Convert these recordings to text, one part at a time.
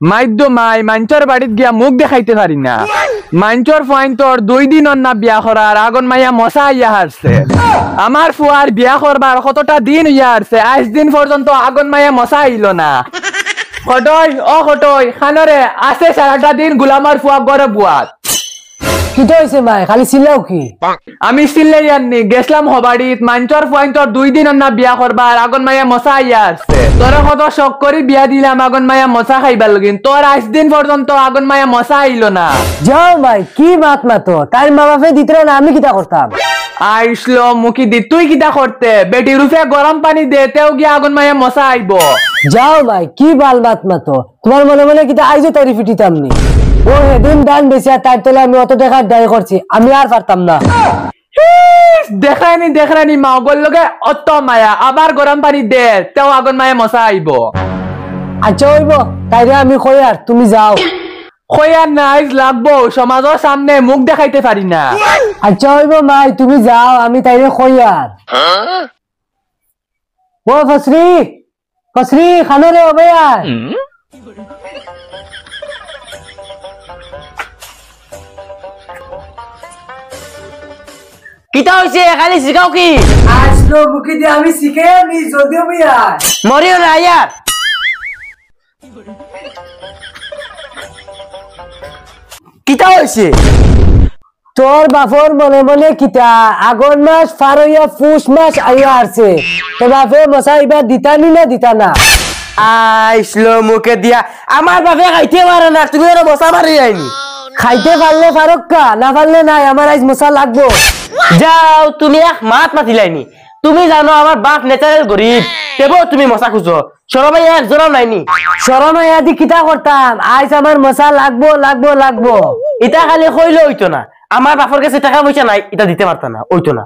মাইদ্য মাই মাঞ্চর বাড়িত গিয়া মুখ দেখাইতে পারি না। মাঞ্চর পয়েন্টর 2 দিন না বিয়া করার আগন মাইয়া মশা আইয়া হারছে। আমার ফুয়ার বিয়া করবার কতটা দিন হইয়া হারছে, আজ দিন পর্যন্ত আগন মাইয়া মশা আইল না। খটই ও খটই খানরে আছে সারাটা দিন গুলামার ফুয়া গড়ে বুয়াত। কি হইছে মাই খালি চিল্লাও কি? আমি চিল্লাই আননি গেছলাম হবাড়িত মাঞ্চর পয়েন্টর 2 দিন না বিয়া করবার আগন মাইয়া মশা আইয়া হারছে। তোরা কত শখ করি বিয়া দিলাম আগন মাইয়া মশা খাইবার লগিন, তোর আজ দিন পর্যন্ত আগন মাইয়া মশা আইল না। যাও ভাই কি বাত মাতো তার মা বাপে দিত না, আমি কিটা করতাম? আইসলো মুখি দি তুই কিটা করতে? বেটি রুফে গরম পানি দে তেও গিয়া আগুন মাইয়া মশা আইব। যাও ভাই কি বাল বাত মাতো, তোমার মনে মনে কিটা আইজো তারি ফিটিতাম নি। ও হেদিন দান বেশি আর তার তলে আমি অত টাকার দায় করছি, আমি আর পারতাম না। দেখানি মা ওগর লগে অত মায়া, আবার গরম পানি দে তেও আগুন মাইয়া মশা আইব। আচ্ছা হইব তাইরে আমি কই আর তুমি যাও। কইয়ার নাইজ লাগবো, সমাজের সামনে মুখ দেখাইতে পারি না। আচ্ছা হইব মাই তুমি যাও, আমি তাইরে কই আর। ও ফসরি ফসরি খানো রে ওবে আর। কিতা হইছে খালি শিখাও কি? আসলো মুখি দিয়ে আমি শিখে নি জলদি ওবে আর। মরিও না ইয়ার। কিতা হইছে? তোর বাপর মনে মনে কিতা আগুন মাস পার হইয়া পুষ মাস আইয়া আসছে, তো বাপে মশা এবার দিতানি না দিতা না? আইসলো মুখে দিয়া আমার বাপে খাইতে পারে না, তুমি এর মশা মারি যায়নি। খাইতে পারলে ফারক্কা, না পারলে নাই, আমার আজ মশা লাগবো। যাও তুমি এক মাত মাতিলাইনি। তুমি জানো আমার বাপ ন্যাচারাল গরিব, তেবো তুমি মশা খুঁজো। সরমাই এক জোড়াও নাইনি। শরম আদি কিতা করতাম, আজ আমার মশা লাগবো লাগবো লাগবো। ইটা খালি কইলে হইতো না, আমার বাপের কাছে টাকা পয়সা নাই, এটা দিতে পারতাম না, হইতো না।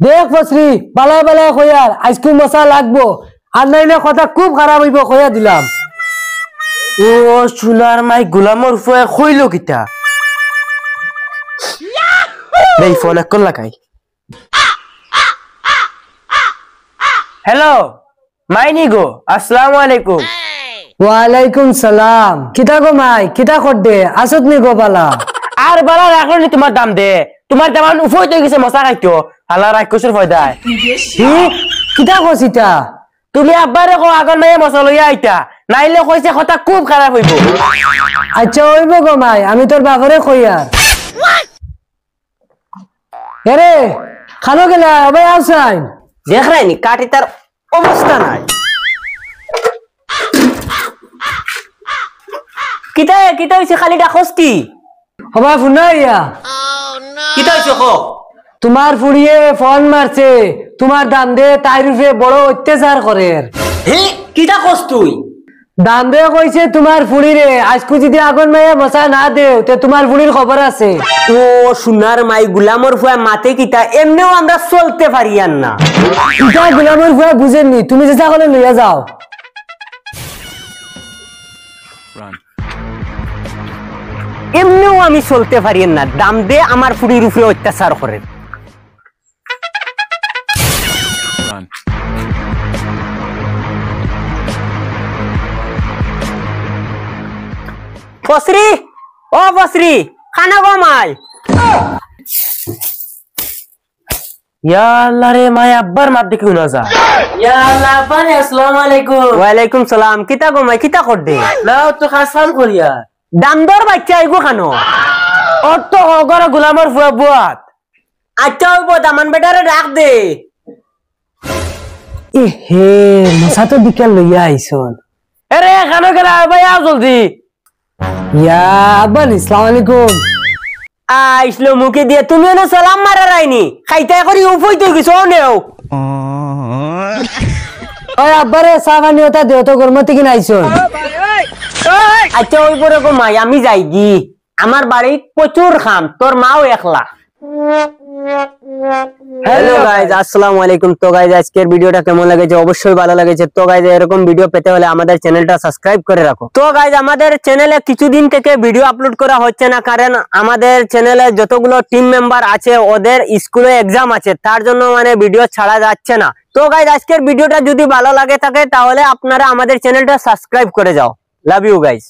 দেখ ফসরি বালায় বালায় কইয়ার আজকে মশা লাগবো, আর নাইলে কথা খুব খারাপ হইব কইয়া দিলাম। ও সোনার মাই গোলামর ফুয়ে কইলো কিতা? এই ফোন এক কল লাগাই। হ্যালো মাইনি গো, আসসালামু আলাইকুম। ওয়ালাইকুম সালাম। কিতা গো মাই কিতা করতে আসত নি গো বালা? আর বালা রাখলো নি তোমার দাম দে, তোমার দাম উফই তো গেছে মশা খাইতো হালা রাক্ষসের ফয়দায়। কিতা কইছিতা? তুমি আব্বারে কো আগন মাইয়া মশা লইয়া আইতা, নাইলে কইছে কথা খুব খারাপ হইব। আচ্ছা হইব গো মাই, আমি তোর বাপরে কইয়ার। এরে খানো গেলা ভাই আসাইন দেখ রাইনি কাটি তার অবস্থা নাই। কিতা কিতা হইছে খালি ডাকস কি? হবা ফুনাইয়া কিতা হইছে কো? তোমার ফুড়িয়ে ফোন মারছে, তোমার দাম দে তাই রূপে বড় অত্যাচার করে। হে কিতা কস তুই? দাম দে কইছে তোমার ফুড়িরে আজকু যদি আগুন মাইয়া মশা না দেও তে তোমার ফুড়ির খবর আছে। ও সোনার মাই গুলামর ফুয়া মাতে কিতা, এমনিও আমরা চলতে পারি আর না। কিতা গোলামের ফুয়া বুঝেননি, তুমি চেষ্টা করে লইয়া যাও। এমনিও আমি চলতে পারি না, দাম দে আমার ফুড়ির উপরে অত্যাচার করে। ফসরি ও ফসরি খানা কমাই। ইয়া আল্লাহ রে মাই আব্বার মাত দেখি না যা। ইয়া আল্লাহ পানে আসসালামু আলাইকুম। ওয়ালাইকুম সালাম। কিতা কমাই কিতা কর দে? নাও তো খাসান করিয়া দামদর বাচ্চা আইগো খানো অত হগর গোলামর ফুয়া বুয়াত। আচ্ছা হইব দামান বেটারে ডাক দে। এ হে মশা তো বিকাল লইয়া আইছন। আরে খানো গেলা ভাই আও জলদি। ইয়া আব্বা আসসালামু আলাইকুম। আইসলো মুখে দিয়ে তুমি না সালাম মারা রাইনি, খাইতে করি উফই তো কিছু নেও। ওই আব্বারে সাবানি ওটা দেও তো গরমতি কিনা আইছন। আচ্ছা ওই পরে গো মাই আমি যাই গি, আমার বাড়ি প্রচুর খাম, তোর মাও একলা। হ্যালো গাইজ আসসালামু আলাইকুম। তো গাইজ আজকের ভিডিওটা কেমন লেগেছে অবশ্যই ভালো লেগেছে। তো গাইজ এরকম ভিডিও পেতে হলে আমাদের চ্যানেলটা সাবস্ক্রাইব করে রাখো। তো গাইজ আমাদের চ্যানেলে কিছুদিন থেকে ভিডিও আপলোড করা হচ্ছে না, কারণ আমাদের চ্যানেলে যতগুলো টিম মেম্বার আছে ওদের স্কুলে এক্সাম আছে, তার জন্য মানে ভিডিও ছাড়া যাচ্ছে না। তো গাইজ আজকের ভিডিওটা যদি ভালো লাগে থাকে তাহলে আপনারা আমাদের চ্যানেলটা সাবস্ক্রাইব করে যাও। Love you guys.